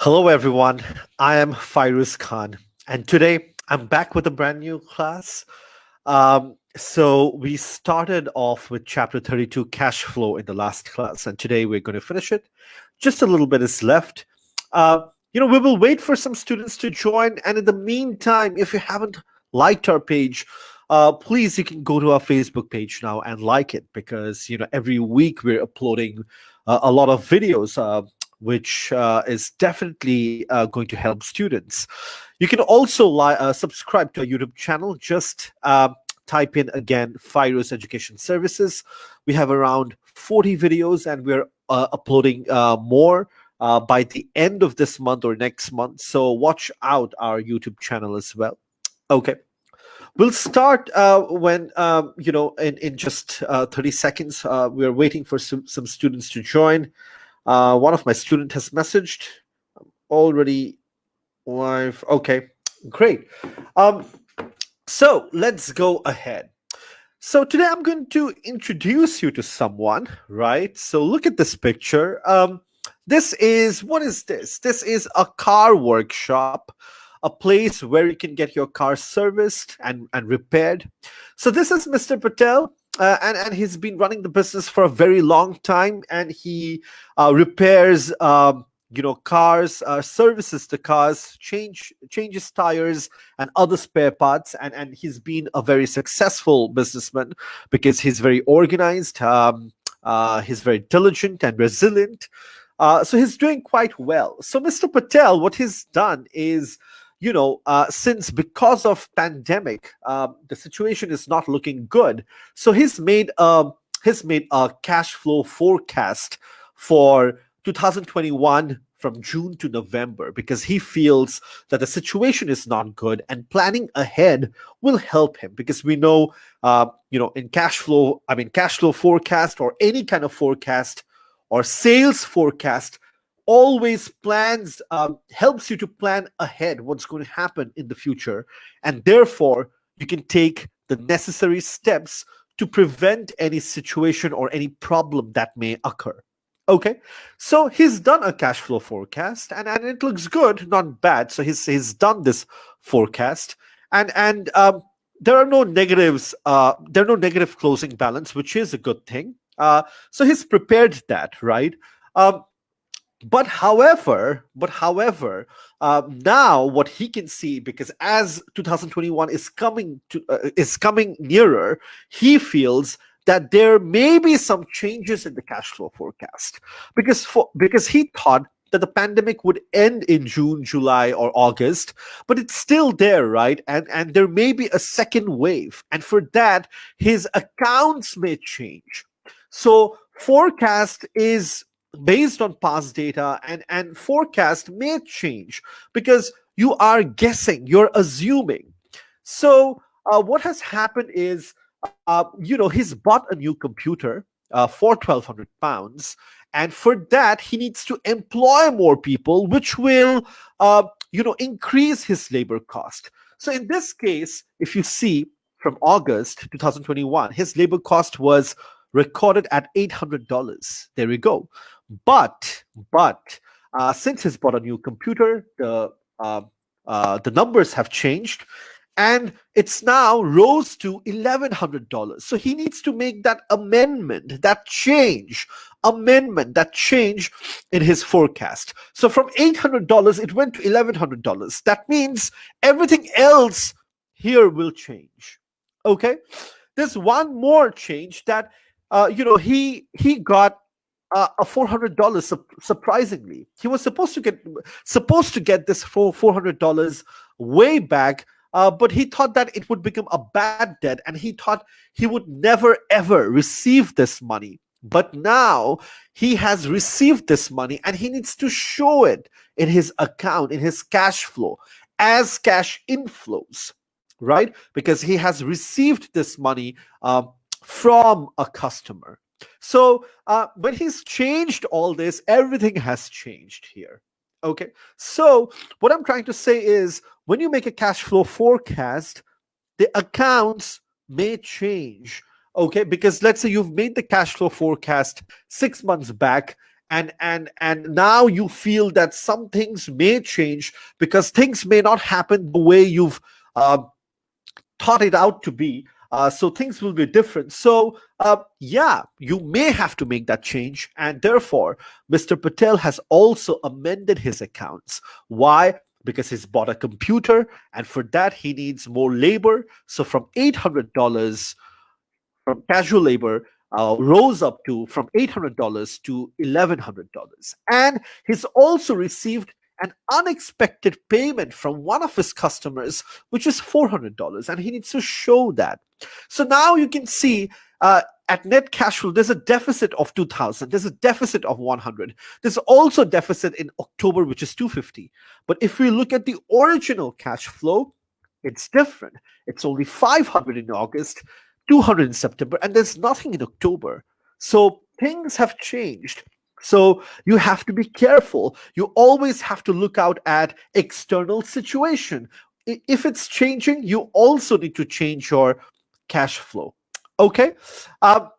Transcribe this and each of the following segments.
Hello, everyone. I am Fyruz Khan, and today I'm back with a brand new class. So we started off with chapter 32, cash flow, in the last class, and today we're going to finish it. Just a little bit is left. Uh, we will wait for some students to join, and in the meantime, if you haven't liked our page, please you can go to our Facebook page now and like it because every week we're uploading a lot of videos. Which is definitely going to help students. You can also subscribe to our YouTube channel. Just type in again Fyruz Education Services. We have around 40 videos and we're uploading more by the end of this month or next month. So watch out our YouTube channel as well. Okay. We'll start when, in just 30 seconds. We're waiting for some students to join. One of my student has messaged already live. Okay, great. Um, so let's go ahead. So today I'm going to introduce you to someone, right? So look at this picture. What is this? This is a car workshop, a place where you can get your car serviced and repaired. So this is Mr. Patel. And he's been running the business for a very long time, and he repairs cars, services the cars, changes tires and other spare parts, and he's been a very successful businessman because he's very organized, he's very diligent and resilient. So he's doing quite well. So Mr. Patel, what he's done is, since because of pandemic, the situation is not looking good. So he's made a cash flow forecast for 2021 from June to November because he feels that the situation is not good and planning ahead will help him because we know, in cash flow forecast or any kind of forecast or sales forecast always plans helps you to plan ahead what's going to happen in the future, and therefore you can take the necessary steps to prevent any situation or any problem that may occur. Okay, so he's done a cash flow forecast and it looks good, not bad. So he's done this forecast, and there are no negatives. There are no negative closing balance, which is a good thing. So he's prepared that, right? Um, but however, now what he can see, because as 2021 is coming nearer, he feels that there may be some changes in the cash flow forecast because he thought that the pandemic would end in June, July, or August, but it's still there, right? And there may be a second wave, and for that, his accounts may change. So forecast is based on past data, and forecast may change because you are guessing, you're assuming. So what has happened is, he's bought a new computer for 1,200 pounds, and for that he needs to employ more people, which will increase his labor cost. So in this case, if you see, from August 2021, his labor cost was recorded at $800. There we go. But since he's bought a new computer, the numbers have changed, and it's now rose to $1,100. So he needs to make that amendment, that change in his forecast. So from $800, it went to $1,100. That means everything else here will change. Okay, there's one more change that he got a $400. Surprisingly, he was supposed to get this for $400 way back, but he thought that it would become a bad debt, and he thought he would never ever receive this money. But now he has received this money, and he needs to show it in his account, in his cash flow, as cash inflows, right? Because he has received this money from a customer. So when he's changed all this, everything has changed here. Okay. So what I'm trying to say is, when you make a cash flow forecast, the accounts may change. Okay. Because let's say you've made the cash flow forecast 6 months back, and now you feel that some things may change because things may not happen the way you've uh, thought it out to be. So things will be different. So yeah, you may have to make that change, and therefore Mr. Patel has also amended his accounts. Why? Because he's bought a computer, and for that he needs more labor. So from $800 from casual labor rose up to from $800 to $1,100. And he's also received an unexpected payment from one of his customers, which is $400, and he needs to show that. So now you can see at net cash flow, there's a deficit of 2,000, there's a deficit of 100. There's also a deficit in October, which is 250. But if we look at the original cash flow, it's different. It's only 500 in August, 200 in September, and there's nothing in October. So things have changed. So you have to be careful. You always have to look out at external situation. If it's changing, you also need to change your cash flow. Okay. Um,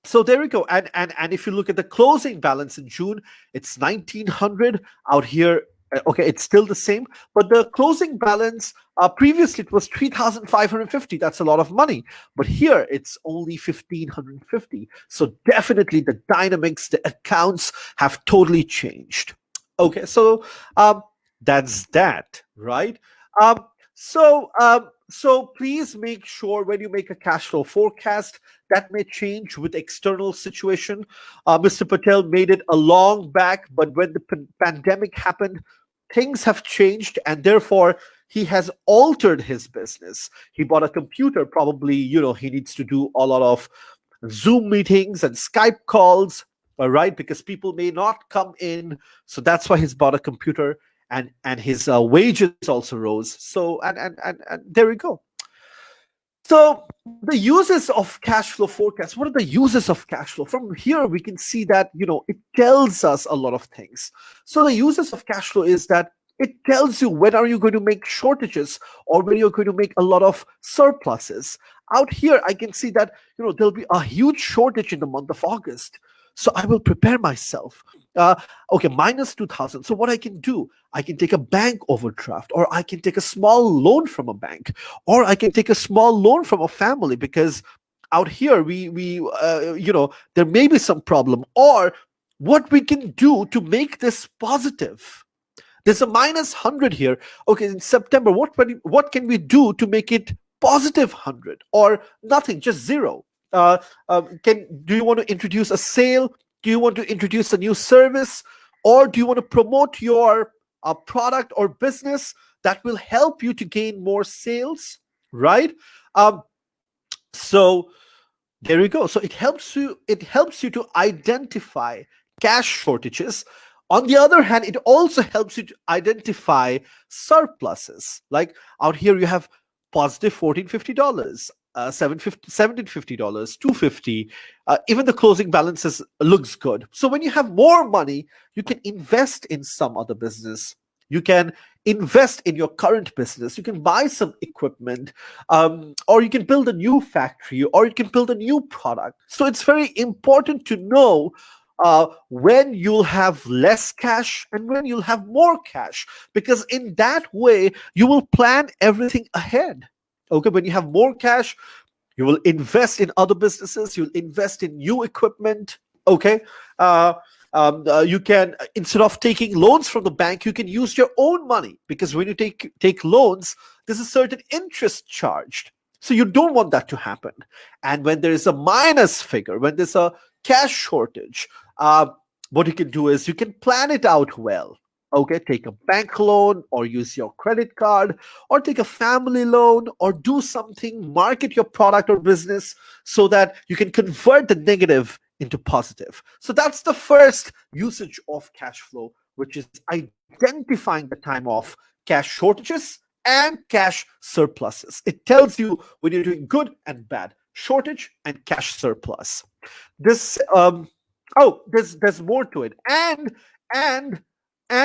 so there we go. And if you look at the closing balance in June, it's 1900 out here. Okay, it's still the same, but the closing balance previously it was 3,550. That's a lot of money, but here it's only 1,550. So definitely the dynamics, the accounts have totally changed. Okay, so that's that, right? Um, so please make sure when you make a cash flow forecast that may change with external situation. Mr. Patel made it a long back, but when the pandemic happened, things have changed, and therefore he has altered his business. He bought a computer, probably, he needs to do a lot of Zoom meetings and Skype calls, all right, because people may not come in. So that's why he's bought a computer, and his wages also rose. So and there we go. So the uses of cash flow forecast, what are the uses of cash flow? From here, we can see that, it tells us a lot of things. So the uses of cash flow is that it tells you when are you going to make shortages or when you're going to make a lot of surpluses. Out here, I can see that, there'll be a huge shortage in the month of August. So I will prepare myself. Okay, minus 2,000. So what I can do, I can take a bank overdraft, or I can take a small loan from a bank, or I can take a small loan from a family, because out here there may be some problem. Or what we can do to make this positive. There's a minus 100 here. Okay, in September, what can we do to make it positive 100, or nothing, just zero? Do you want to introduce a sale? Do you want to introduce a new service? Or do you want to promote your product or business that will help you to gain more sales? Right? Um, so there you go. So it helps you. It helps you to identify cash shortages. On the other hand, it also helps you to identify surpluses. Like out here, you have positive $1,450, $1,750, $250. Even the closing balances looks good. So when you have more money, you can invest in some other business. You can invest in your current business. You can buy some equipment, or you can build a new factory, or you can build a new product. So it's very important to know when you'll have less cash and when you'll have more cash, because in that way you will plan everything ahead. Okay, when you have more cash, you will invest in other businesses, you'll invest in new equipment. Okay, you can, instead of taking loans from the bank, you can use your own money, because when you take loans, there's a certain interest charged. So you don't want that to happen. And when there is a minus figure, when there's a cash shortage, what you can do is you can plan it out well. Okay, take a bank loan, or use your credit card, or take a family loan, or do something, market your product or business so that you can convert the negative into positive. So that's the first usage of cash flow, which is identifying the time of cash shortages and cash surpluses. It tells you when you're doing good and bad, shortage and cash surplus. This there's more to it, and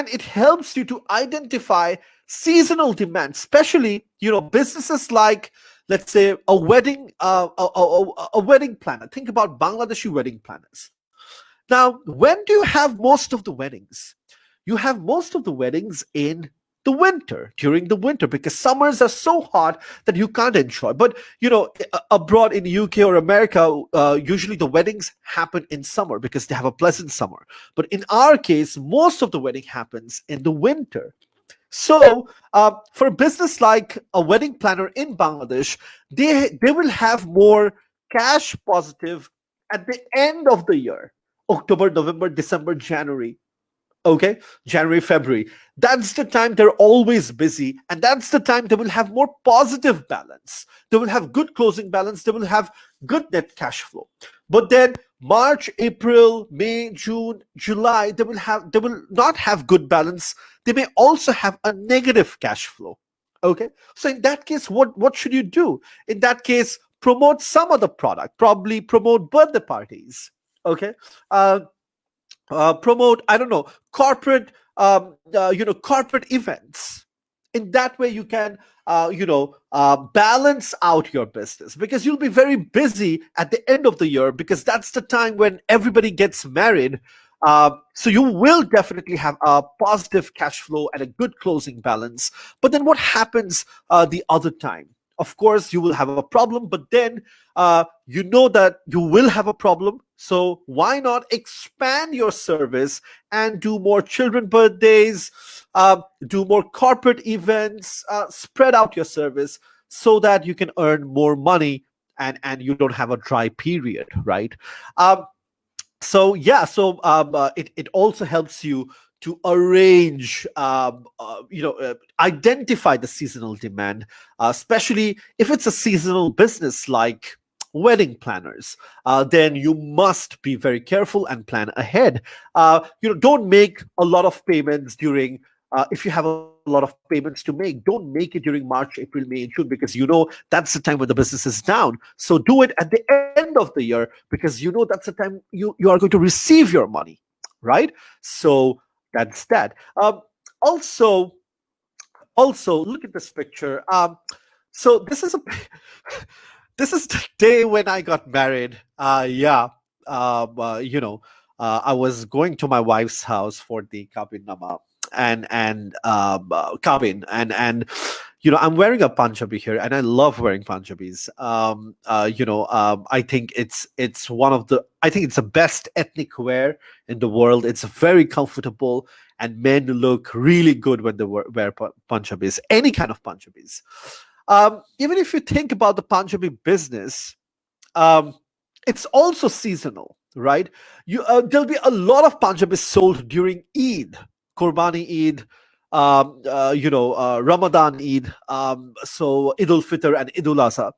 it helps you to identify seasonal demand, especially businesses like, let's say, a wedding planner. Think about Bangladeshi wedding planners. Now, when do you have most of the weddings? You have most of the weddings in the winter, during the winter, because summers are so hot that you can't enjoy. But abroad in the UK or America, usually the weddings happen in summer because they have a pleasant summer. But in our case, most of the wedding happens in the winter. So, for a business like a wedding planner in Bangladesh, they will have more cash positive at the end of the year, October, November, December, January. Okay, January, February. That's the time they're always busy, and that's the time they will have more positive balance. They will have good closing balance. They will have good net cash flow. But then March, April, May, June, July, they will not have good balance. They may also have a negative cash flow. Okay, so in that case, what should you do? In that case, promote some other product. Probably promote birthday parties. Okay. Promote, I don't know, corporate corporate events. In that way you can balance out your business, because you'll be very busy at the end of the year, because that's the time when everybody gets married. So you will definitely have a positive cash flow and a good closing balance. But then what happens the other time? Of course you will have a problem, but then you know that you will have a problem. So why not expand your service and do more children birthdays, do more corporate events, spread out your service so that you can earn more money, and you don't have a dry period, right? Um, it also helps you to arrange, identify the seasonal demand, especially if it's a seasonal business like wedding planners. Then you must be very careful and plan ahead. Don't make a lot of payments during, if you have a lot of payments to make, don't make it during March, April, May, and June, because that's the time when the business is down. So do it at the end of the year, because that's the time you are going to receive your money, right? So that's that. Also, look at this picture. So this is a this is the day when I got married. Yeah, I was going to my wife's house for the kabin nama and kabin, and I'm wearing a Punjabi here, and I love wearing Punjabis. I think it's one of the I think it's the best ethnic wear in the world. It's very comfortable, and men look really good when they wear Punjabis, any kind of Punjabis. Even if you think about the Punjabi business, um, it's also seasonal, right? There'll be a lot of Punjabis sold during Eid, Qurbani Eid, Ramadan Eid, so Eid ul Fitr and Eid ul Adha.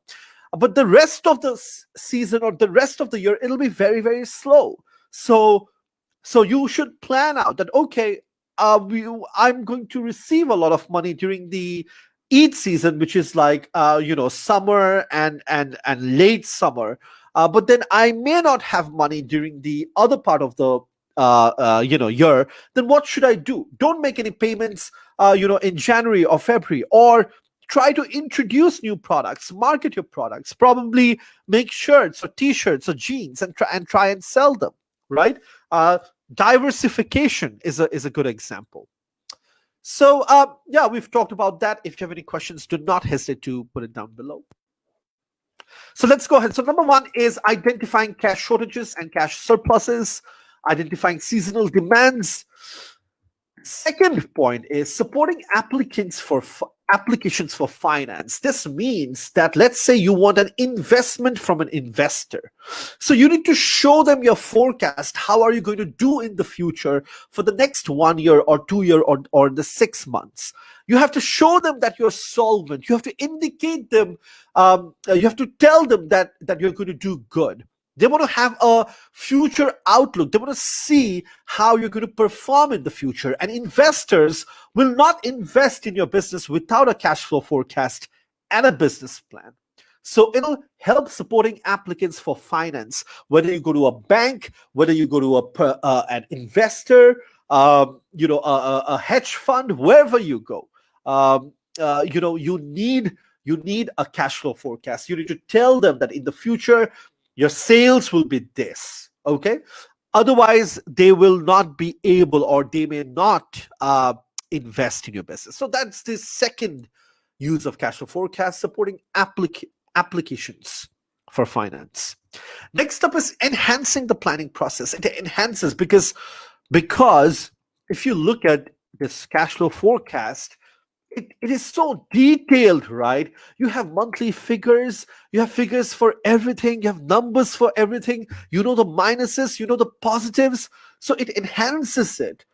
But the rest of the season, or the rest of the year, it'll be very, very slow. So you should plan out that, okay, I'm going to receive a lot of money during the Eid season, which is like summer and late summer. But then I may not have money during the other part of the year. Then what should I do? Don't make any payments in January or February, or try to introduce new products, market your products, probably make shirts or t-shirts or jeans, and try and sell them, right? Diversification is a good example. So yeah, we've talked about that. If you have any questions, do not hesitate to put it down below. So let's go ahead. So number one is identifying cash shortages and cash surpluses, identifying seasonal demands. Second point is supporting applications for finance. This means that, let's say you want an investment from an investor. So you need to show them your forecast. How are you going to do in the future for the next 1 year or 2 year or the 6 months? You have to show them that you're solvent. You have to indicate them. You have to tell them that you're going to do good. They want to have a future outlook. They want to see how you're going to perform in the future. And investors will not invest in your business without a cash flow forecast and a business plan. So it'll help supporting applicants for finance, whether you go to a bank, whether you go to an investor, a hedge fund, wherever you go. You need a cash flow forecast. You need to tell them that in the future, your sales will be this. Okay. Otherwise, they will not be able, or they may not invest in your business. So that's the second use of cash flow forecast, supporting applications for finance. Next up is enhancing the planning process. It enhances because if you look at this cash flow forecast, it is so detailed, right? You have monthly figures, you have figures for everything, you have numbers for everything, you know the minuses, you know the positives, so it enhances it.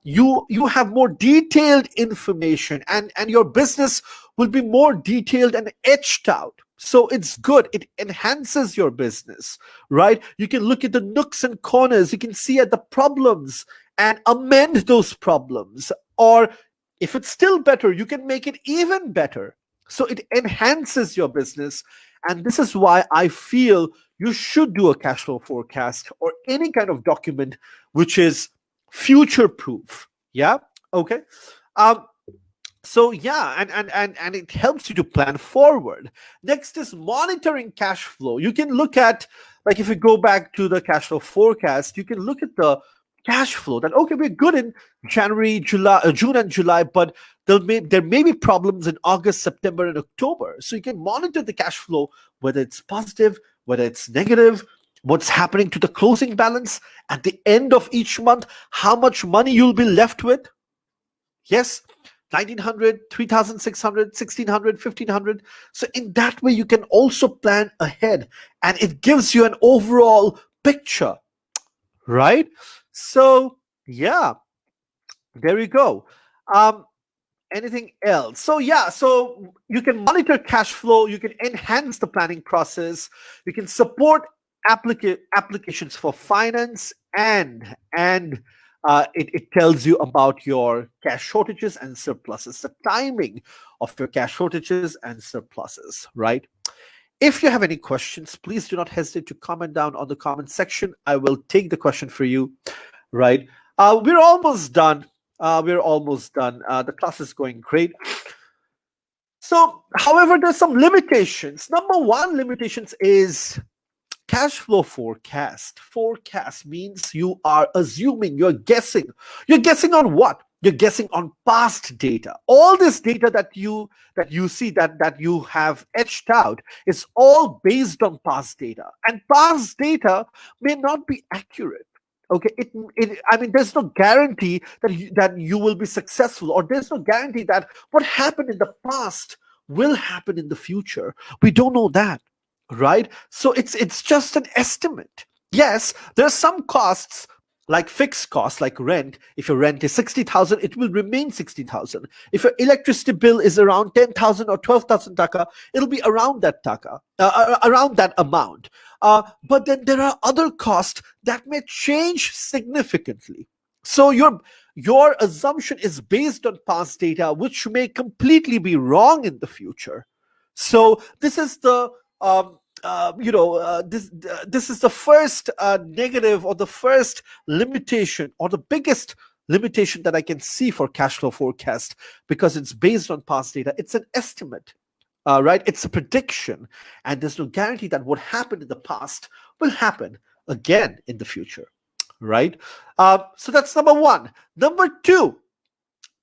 You have more detailed information, and your business will be more detailed and etched out. So it's good. It enhances your business, right? You can look at the nooks and corners. You can see at the problems and amend those problems. Or if it's still better, you can make it even better. So it enhances your business. And this is why I feel you should do a cash flow forecast or any kind of document which is future proof. Yeah. Okay. Um, so yeah, and it helps you to plan forward. Next is monitoring cash flow. You can look at, like, if you go back to the cash flow forecast, you can look at the cash flow that, okay, we're good in January, July, June and July, but there may be problems in August, September and October. So you can monitor the cash flow, whether it's positive, whether it's negative, what's happening to the closing balance at the end of each month, how much money you'll be left with. Yes, 1900, 3600, 1600, 1500. So in that way, you can also plan ahead, and it gives you an overall picture, right? So yeah, there you go. Um, Anything else? So yeah, so you can monitor cash flow, you can enhance the planning process, you can support applications for finance, and it tells you about your cash shortages and surpluses, the timing of your cash shortages and surpluses, right? If you have any questions, please do not hesitate to comment down on the comment section. I will take the question for you, right? We're almost done. The class is going great. So, however, there's some limitations. Number one limitations is cash flow forecast. Forecast means you are assuming, you're guessing. You're guessing on what? You're guessing on past data. All this data that you see, that you have etched out, is all based on past data. And past data may not be accurate. Okay, I mean, there's no guarantee that you will be successful, or there's no guarantee that what happened in the past will happen in the future. We don't know that, right? So it's just an estimate. Yes, there's some costs, like fixed costs, like rent. If your rent is 60,000, it will remain 60,000. If your electricity bill is around 10,000 or 12,000 taka, it'll be around that taka, around that amount. But then there are other costs that may change significantly. So your assumption is based on past data, which may completely be wrong in the future. So this is the this is the first negative, or the first limitation, or the biggest limitation that I can see for cash flow forecast, because it's based on past data. It's an estimate, right? It's a prediction, and there's no guarantee that what happened in the past will happen again in the future, right? So that's number one. Number two,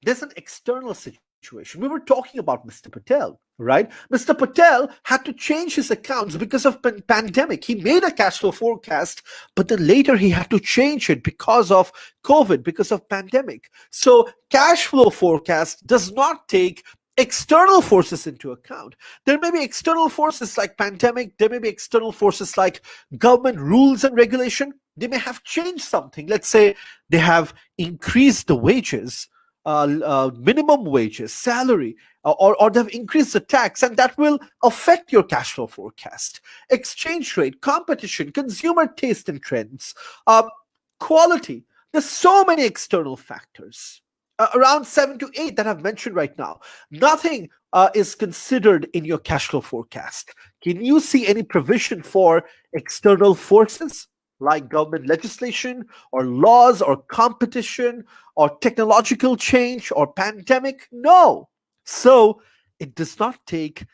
there's an external situation. We were talking about Mr. Patel, right? Mr. Patel had to change his accounts because of pandemic. He made a cash flow forecast, but then later he had to change it because of COVID, because of pandemic. So cash flow forecast does not take external forces into account. There may be external forces like pandemic, there may be external forces like government rules and regulation. They may have changed something. Let's say they have increased the wages, minimum wages, salary, or they've increased the tax, and that will affect your cash flow forecast. Exchange rate, competition, consumer taste and trends, quality. There's so many external factors, around 7 to 8 that I've mentioned right now. Nothing is considered in your cash flow forecast. Can you see any provision for external forces like government legislation or laws or competition or technological change or pandemic? No. So it does not take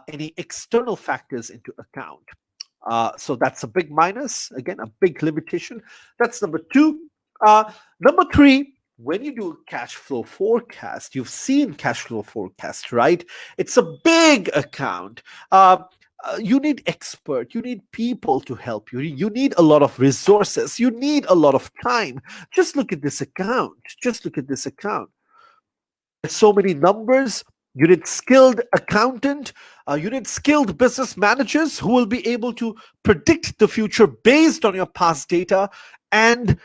any external factors into account. So that's a big minus. Again, a big limitation. That's number two. Number three, when you do a cash flow forecast, you've seen cash flow forecast, right? It's a big account. You need expert, you need people to help you. You need a lot of resources. You need a lot of time. Just look at this account. Just look at this account. There's so many numbers. You need skilled accountant. You need skilled business managers who will be able to predict the future based on your past data, and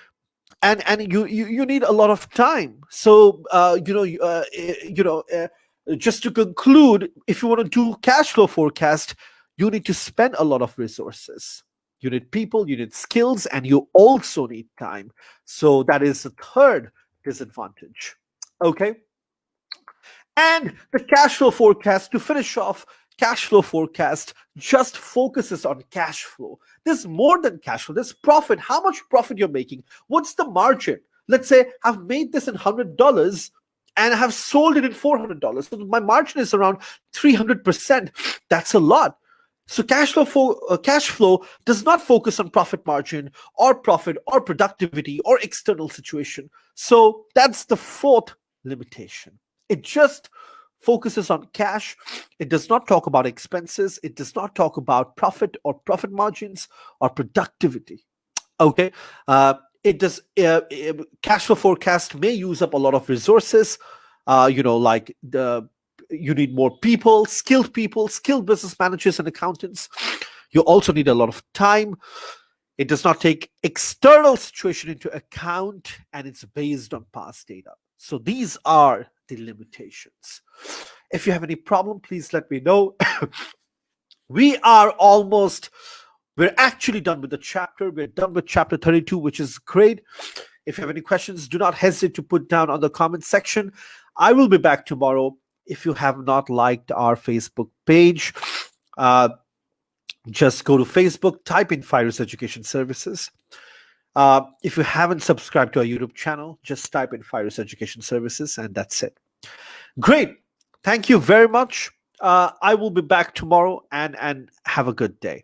you need a lot of time. So just to conclude, if you want to do cash flow forecast, you need to spend a lot of resources. You need people, you need skills, and you also need time. So that is the third disadvantage. Okay. And the cash flow forecast, to finish off, cash flow forecast just focuses on cash flow. There's more than cash flow. There's profit. How much profit you're making? What's the margin? Let's say I've made this in $100 and I have sold it in $400. So my margin is around 300%. That's a lot. So cash flow does not focus on profit margin or profit or productivity or external situation. So that's the fourth limitation. It just focuses on cash. It does not talk about expenses. It does not talk about profit or profit margins or productivity. Okay. It does. Cash flow forecast may use up a lot of resources. Like you need more people, skilled business managers and accountants. You also need a lot of time. It does not take external situation into account, and it's based on past data. So these are the limitations. If you have any problem, please let me know. We're actually done with the chapter. We're done with chapter 32, which is great. If you have any questions, do not hesitate to put down on the comment section. I will be back tomorrow. If you have not liked our Facebook page, just go to Facebook, type in Fyruz Education Services. If you haven't subscribed to our YouTube channel, just type in Fyruz Education Services, and that's it. Great. Thank you very much. I will be back tomorrow, and have a good day.